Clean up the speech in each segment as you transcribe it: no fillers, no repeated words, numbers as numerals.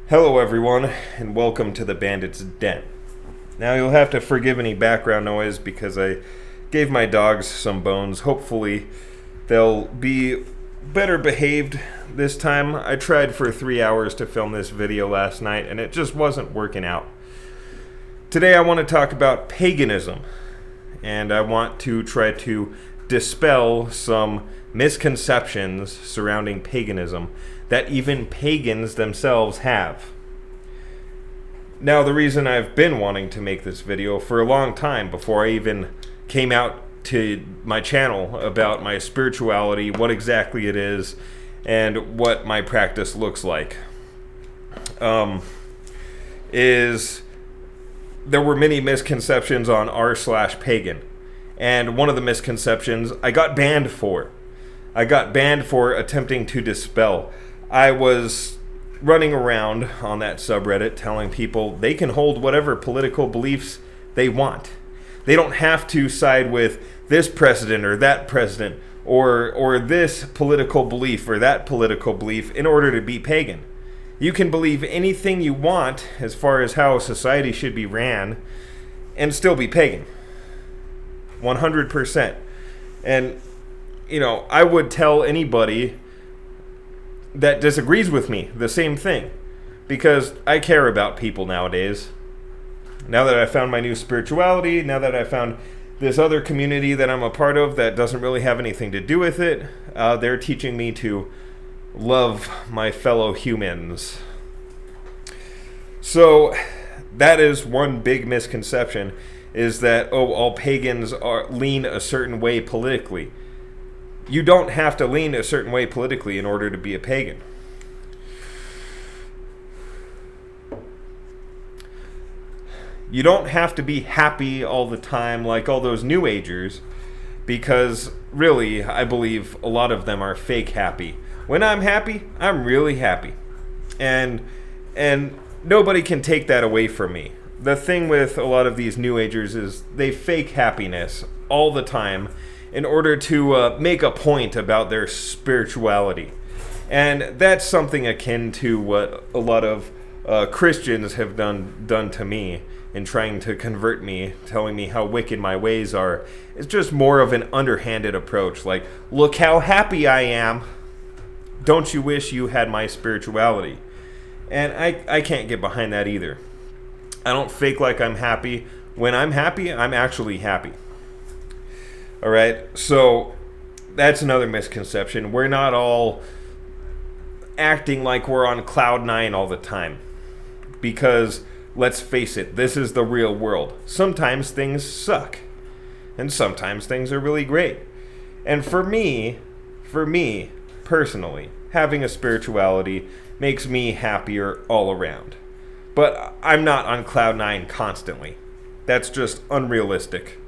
Hello everyone, and welcome to the Bandit's Den. Now you'll have to forgive any background noise because I gave my dogs some bones. Hopefully they'll be better behaved this time. I tried for 3 hours to film this video last night and it just wasn't working out. Today I want to talk about paganism, and I want to try to dispel some misconceptions surrounding paganism that even pagans themselves have. Now, the reason I've been wanting to make this video for a long time, before I even came out to my channel about my spirituality, what exactly it is, and what my practice looks like, is there were many misconceptions on r/pagan. And one of the misconceptions I got banned for. I got banned for attempting to dispel. I was running around on that subreddit telling people they can hold whatever political beliefs they want. They don't have to side with this president or that president or this political belief or that political belief in order to be pagan. You can believe anything you want as far as how society should be ran and still be pagan. 100%. And, I would tell anybody that disagrees with me the same thing, because I care about people nowadays. Now that I found my new spirituality, now that I found this other community that I'm a part of that doesn't really have anything to do with it, they're teaching me to love my fellow humans. So that is one big misconception, is that, all pagans lean a certain way politically. You don't have to lean a certain way politically in order to be a pagan. You don't have to be happy all the time like all those New Agers, because really, I believe a lot of them are fake happy. When I'm happy, I'm really happy. And nobody can take that away from me. The thing with a lot of these New Agers is they fake happiness all the time in order to make a point about their spirituality. And that's something akin to what a lot of Christians have done to me in trying to convert me, telling me how wicked my ways are. It's just more of an underhanded approach, like, look how happy I am. Don't you wish you had my spirituality? And I can't get behind that either. I don't fake like I'm happy. When I'm happy, I'm actually happy. All right, so that's another misconception. We're not all acting like we're on cloud nine all the time. Because, let's face it, this is the real world. Sometimes things suck. And sometimes things are really great. And for me, personally, having a spirituality makes me happier all around. But I'm not on cloud nine constantly. That's just unrealistic.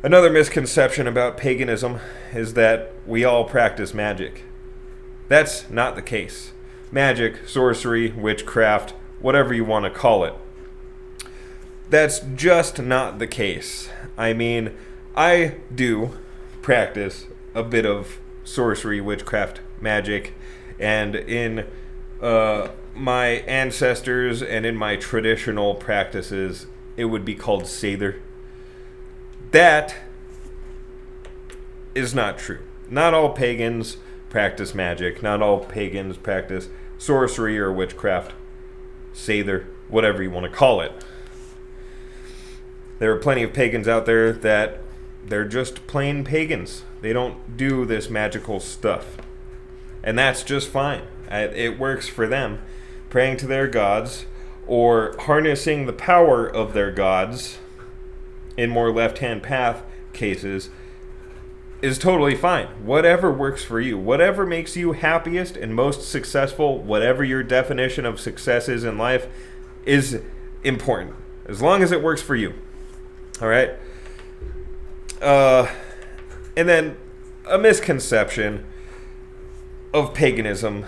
Another misconception about paganism is that we all practice magic. That's not the case. Magic, sorcery, witchcraft, whatever you want to call it. That's just not the case. I mean, I do practice a bit of sorcery, witchcraft, magic, and in my ancestors and in my traditional practices, it would be called Sather. That is not true. Not all pagans practice magic. Not all pagans practice sorcery or witchcraft, Sather, whatever you want to call it. There are plenty of pagans out there that they're just plain pagans. They don't do this magical stuff. And that's just fine. It works for them. Praying to their gods or harnessing the power of their gods in more left-hand path cases is totally fine. Whatever works for you, whatever makes you happiest and most successful, whatever your definition of success is in life, is important, as long as it works for you. All right? And then a misconception of paganism,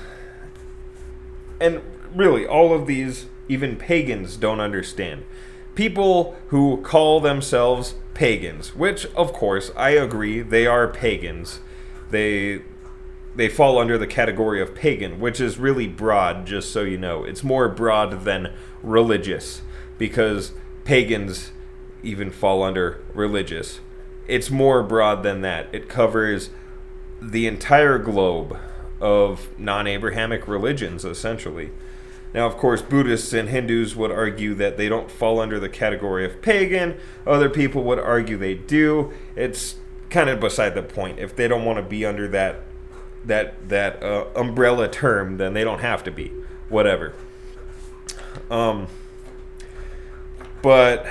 and really all of these even pagans don't understand. People who call themselves pagans, which of course I agree, they are pagans. They they fall under the category of pagan, which is really broad, just so you know. It's more broad than religious, because pagans even fall under religious. It's more broad than that. It covers the entire globe of non-Abrahamic religions, essentially. Now, of course, Buddhists and Hindus would argue that they don't fall under the category of pagan. Other people would argue they do. It's kind of beside the point. If they don't want to be under that umbrella term, then they don't have to be. Whatever. But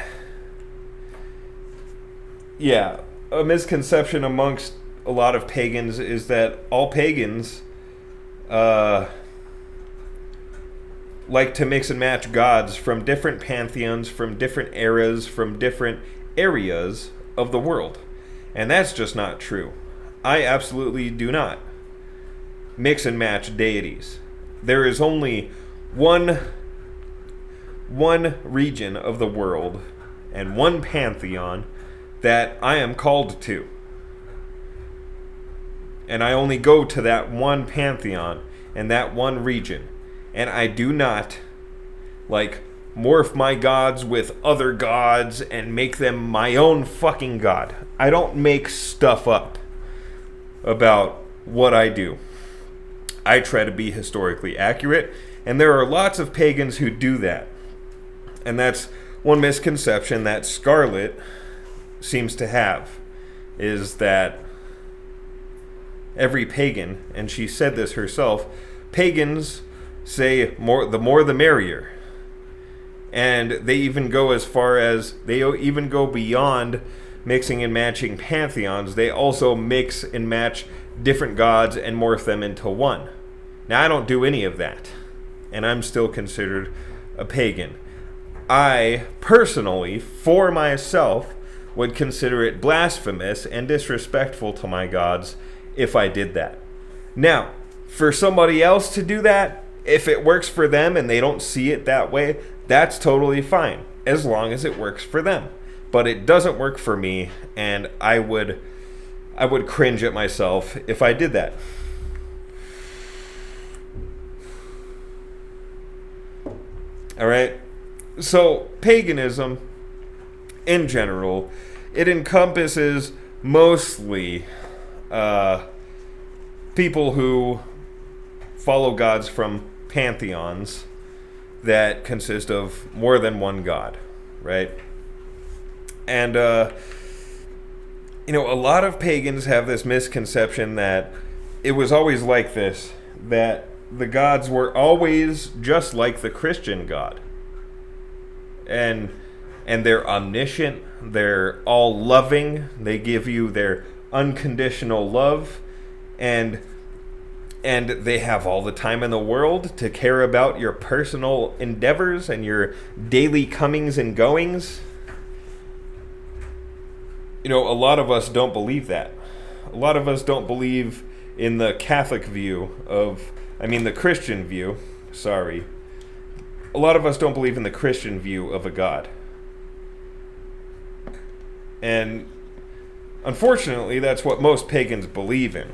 yeah, a misconception amongst a lot of pagans is that all pagans like to mix and match gods from different pantheons, from different eras, from different areas of the world. And that's just not true. I absolutely do not mix and match deities. There is only one region of the world and one pantheon that I am called to. And I only go to that one pantheon and that one region. And I do not, morph my gods with other gods and make them my own fucking god. I don't make stuff up about what I do. I try to be historically accurate, and there are lots of pagans who do that. And that's one misconception that Scarlett seems to have, is that every pagan, and she said this herself, pagans say the more the merrier. And they even go as far as, they even go beyond mixing and matching pantheons. They also mix and match different gods and morph them into one. Now, I don't do any of that, and I'm still considered a pagan. I, personally, for myself, would consider it blasphemous and disrespectful to my gods if I did that. Now, for somebody else to do that, if it works for them and they don't see it that way, that's totally fine, as long as it works for them. But it doesn't work for me, and I would cringe at myself if I did that. All right? So, paganism, in general, it encompasses mostly people who follow gods from pantheons that consist of more than one god, right? And, a lot of pagans have this misconception that it was always like this, that the gods were always just like the Christian God. And they're omniscient, they're all-loving, they give you their unconditional love, and they have all the time in the world to care about your personal endeavors and your daily comings and goings. A lot of us don't believe that. A lot of us don't believe in the Catholic view the Christian view, sorry. A lot of us don't believe in the Christian view of a God. And unfortunately, that's what most pagans believe in.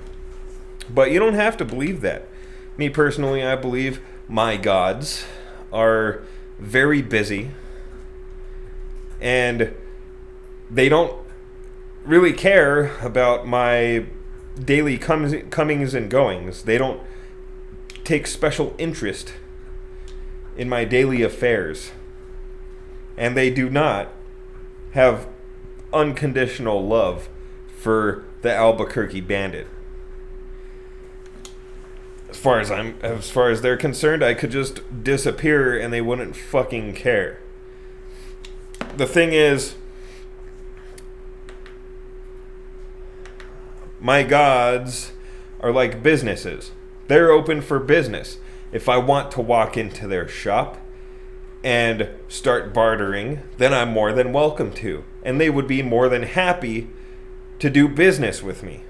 But you don't have to believe that. Me personally, I believe my gods are very busy, and they don't really care about my daily comings and goings. They don't take special interest in my daily affairs. And they do not have unconditional love for the Albuquerque Bandit. As far as they're concerned, I could just disappear and they wouldn't fucking care. The thing is, my gods are like businesses. They're open for business. If I want to walk into their shop and start bartering, then I'm more than welcome to. And they would be more than happy to do business with me.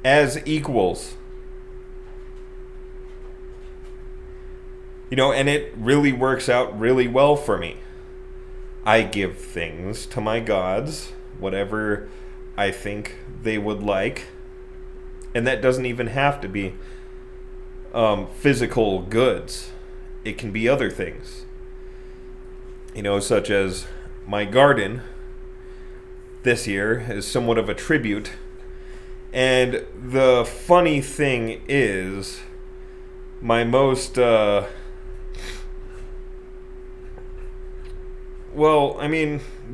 As equals. And it really works out really well for me. I give things to my gods, whatever I think they would like. And that doesn't even have to be physical goods. It can be other things. Such as my garden this year is somewhat of a tribute. And the funny thing is, my most,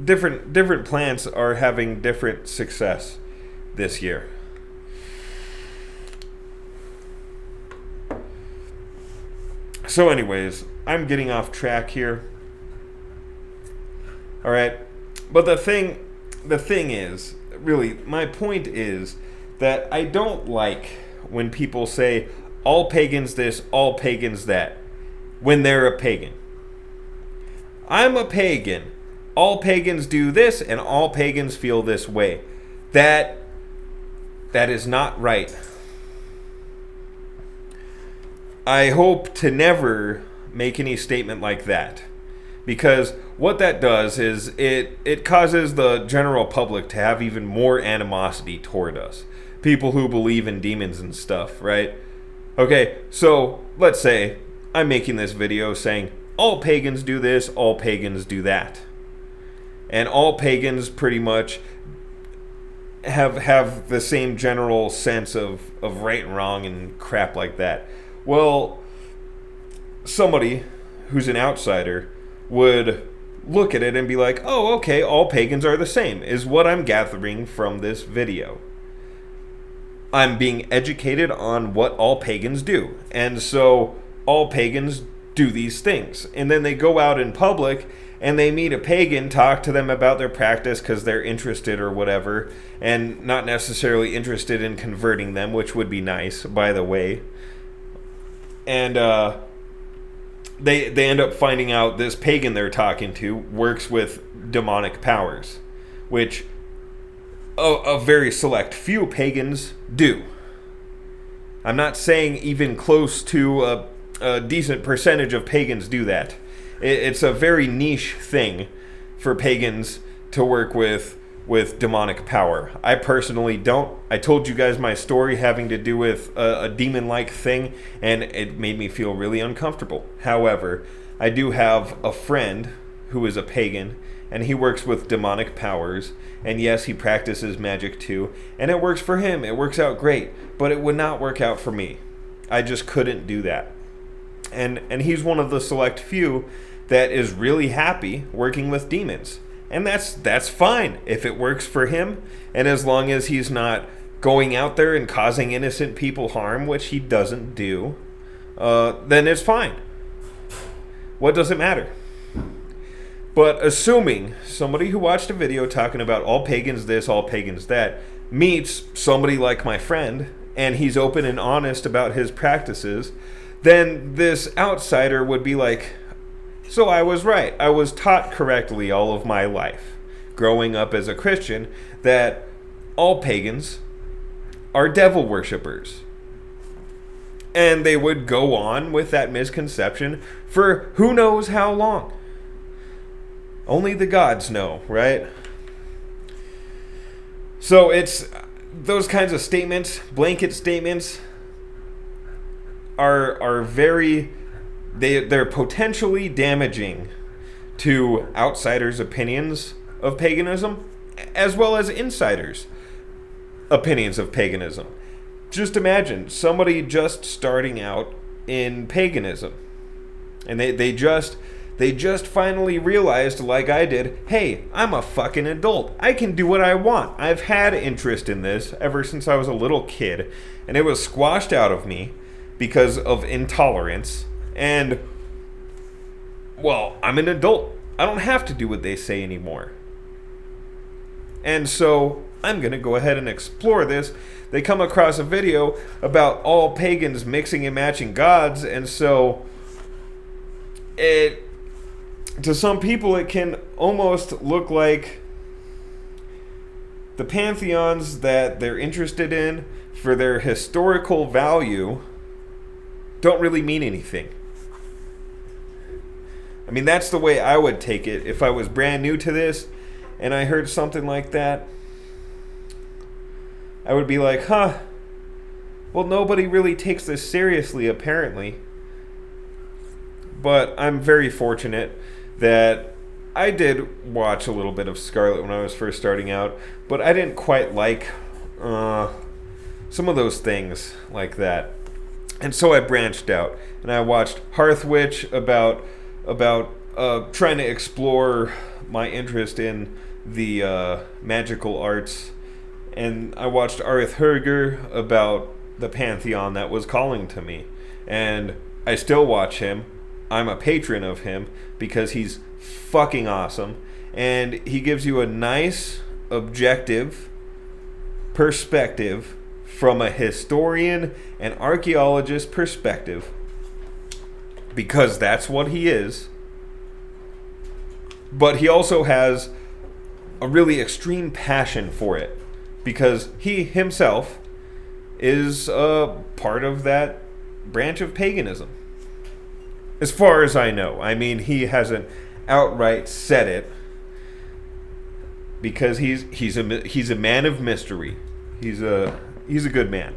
different plants are having different success this year. So anyways, I'm getting off track here. All right. But the thing is, really, my point is that I don't like when people say all pagans this, all pagans that, when they're a pagan. I'm a pagan. All pagans do this, and all pagans feel this way. That is not right. I hope to never make any statement like that. Because what that does is it causes the general public to have even more animosity toward us. People who believe in demons and stuff, right? Okay, so let's say I'm making this video saying all pagans do this, all pagans do that. And all pagans pretty much have the same general sense of right and wrong and crap like that. Well, somebody who's an outsider would look at it and be like, oh, okay, all pagans are the same, is what I'm gathering from this video. I'm being educated on what all pagans do. And so all pagans do these things. And then they go out in public and they meet a pagan, talk to them about their practice because they're interested or whatever, and not necessarily interested in converting them, which would be nice, by the way. And they end up finding out this pagan they're talking to works with demonic powers, which a very select few pagans do. I'm not saying even close to a decent percentage of pagans do that. It's a very niche thing for pagans to work with demonic power. I personally don't. I told you guys my story having to do with a demon-like thing, and it made me feel really uncomfortable. However, I do have a friend who is a pagan, and he works with demonic powers, and yes, he practices magic too, and it works for him. It works out great, but it would not work out for me. I just couldn't do that. And he's one of the select few that is really happy working with demons. And that's fine if it works for him, and as long as he's not going out there and causing innocent people harm, which he doesn't do, then it's fine. What does it matter? But assuming somebody who watched a video talking about all pagans this, all pagans that, meets somebody like my friend, and he's open and honest about his practices, then this outsider would be like, so I was right. I was taught correctly all of my life, growing up as a Christian, that all pagans are devil worshippers. And they would go on with that misconception for who knows how long. Only the gods know, right? So it's those kinds of statements, blanket statements, are very... They're potentially damaging to outsiders' opinions of paganism, as well as insiders' opinions of paganism. Just imagine somebody just starting out in paganism, and they just finally realized, like I did, hey, I'm a fucking adult. I can do what I want. I've had interest in this ever since I was a little kid, and it was squashed out of me because of intolerance. And, well, I'm an adult. I don't have to do what they say anymore. And so I'm going to go ahead and explore this. They come across a video about all pagans mixing and matching gods, and so to some people it can almost look like the pantheons that they're interested in for their historical value don't really mean anything. I mean, that's the way I would take it if I was brand new to this and I heard something like that. I would be like, huh, well, nobody really takes this seriously, apparently. But I'm very fortunate that I did watch a little bit of Scarlet when I was first starting out, but I didn't quite like some of those things like that. And so I branched out, and I watched Hearth Witch about trying to explore my interest in the magical arts, and I watched Arith Herger about the pantheon that was calling to me, and I still watch him. I'm a patron of him because he's fucking awesome, and he gives you a nice, objective perspective from a historian and archaeologist perspective, because that's what he is. But he also has a really extreme passion for it, because he himself is a part of that branch of paganism. As far as I know. I mean, he hasn't outright said it, because he's a man of mystery. He's a good man.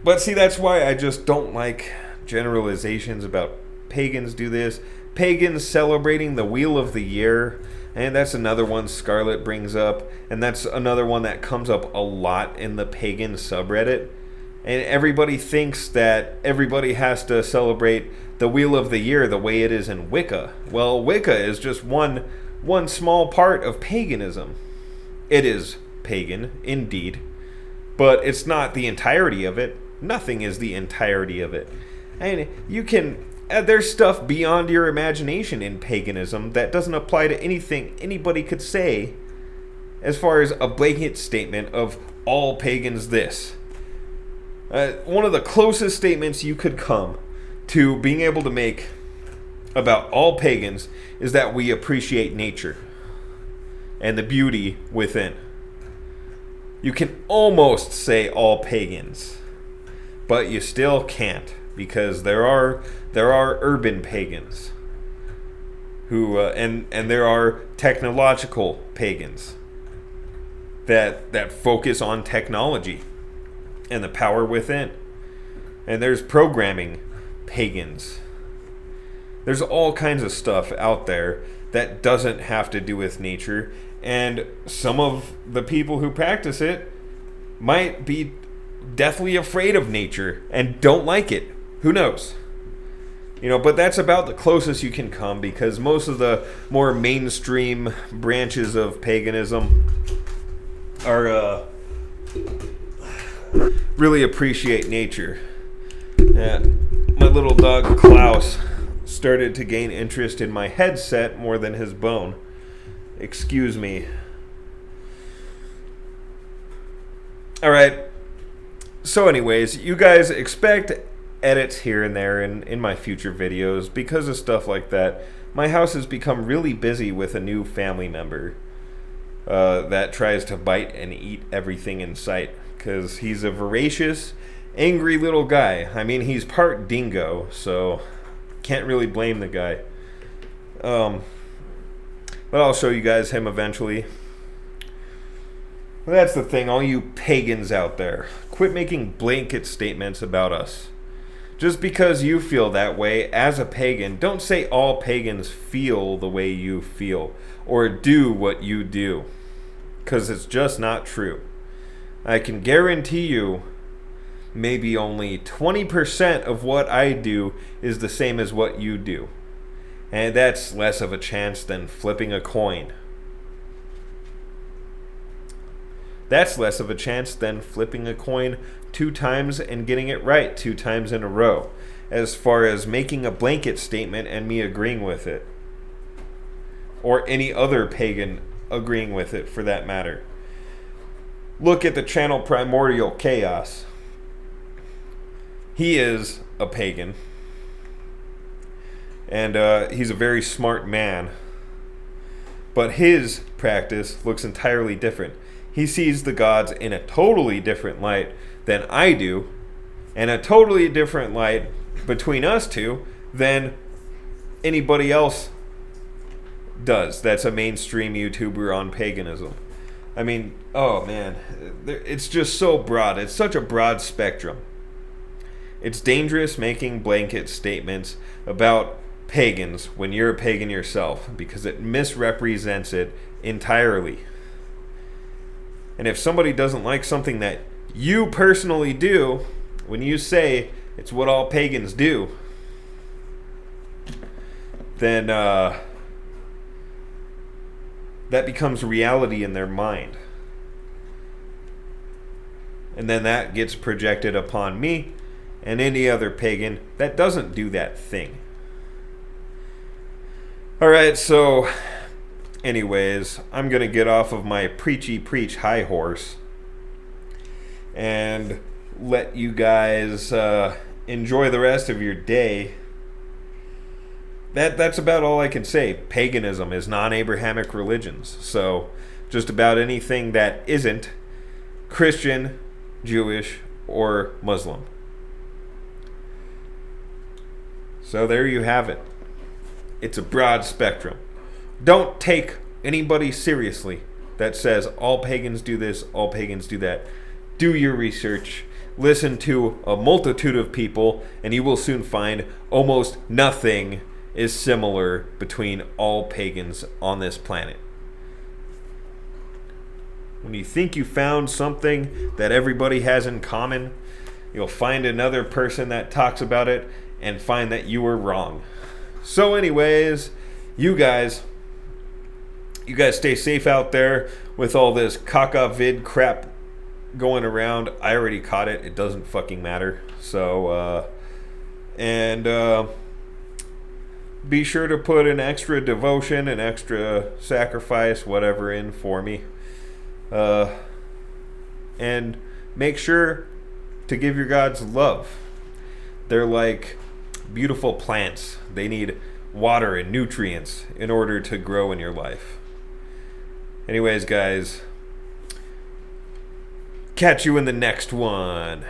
But see, that's why I just don't like generalizations about pagans do this. Pagans celebrating the Wheel of the Year, and that's another one Scarlet brings up, and that's another one that comes up a lot in the pagan subreddit. And everybody thinks that everybody has to celebrate the Wheel of the Year the way it is in Wicca. Well, Wicca is just one small part of paganism. It is pagan, indeed, but it's not the entirety of it. Nothing is the entirety of it. And you can... there's stuff beyond your imagination in paganism that doesn't apply to anything anybody could say as far as a blanket statement of all pagans this. One of the closest statements you could come to being able to make about all pagans is that we appreciate nature and the beauty within. You can almost say all pagans, but you still can't, because there are urban pagans who and there are technological pagans that focus on technology and the power within. And there's programming pagans. There's all kinds of stuff out there that doesn't have to do with nature, and some of the people who practice it might be deathly afraid of nature and don't like it. Who knows? But that's about the closest you can come, because most of the more mainstream branches of paganism are really appreciate nature. Yeah, my little dog Klaus started to gain interest in my headset more than his bone. Excuse me. Alright. So anyways, you guys expect edits here and there in my future videos. Because of stuff like that, my house has become really busy with a new family member that tries to bite and eat everything in sight, because he's a voracious, angry little guy. I mean, he's part dingo, so can't really blame the guy. But I'll show you guys him eventually. Well, that's the thing, all you pagans out there. Quit making blanket statements about us. Just because you feel that way as a pagan, don't say all pagans feel the way you feel or do what you do, because it's just not true. I can guarantee you maybe only 20% of what I do is the same as what you do. And that's less of a chance than flipping a coin. That's less of a chance than flipping a coin 2 times and getting it right 2 times in a row, as far as making a blanket statement and me agreeing with it. Or any other pagan agreeing with it, for that matter. Look at the channel Primordial Chaos. He is a pagan. And he's a very smart man. But his practice looks entirely different. He sees the gods in a totally different light than I do, and a totally different light between us two than anybody else does that's a mainstream YouTuber on paganism. I mean, oh man, it's just so broad. It's such a broad spectrum. It's dangerous making blanket statements about pagans when you're a pagan yourself because it misrepresents it entirely. And if somebody doesn't like something that you personally do, when you say it's what all pagans do, then that becomes reality in their mind. And then that gets projected upon me and any other pagan that doesn't do that thing. Alright, so anyways, I'm going to get off of my preachy preach high horse and let you guys enjoy the rest of your day. That's about all I can say. Paganism is non-Abrahamic religions. So just about anything that isn't Christian, Jewish, or Muslim. So there you have it. It's a broad spectrum. Don't take anybody seriously that says all pagans do this, all pagans do that. Do your research. Listen to a multitude of people, and you will soon find almost nothing is similar between all pagans on this planet. When you think you found something that everybody has in common, you'll find another person that talks about it and find that you were wrong. So anyways, you guys stay safe out there with all this caca vid crap going around. I already caught it. It doesn't fucking matter. So, be sure to put an extra devotion, an extra sacrifice, whatever in for me. And make sure to give your gods love. They're like beautiful plants. They need water and nutrients in order to grow in your life. Anyways, guys, catch you in the next one.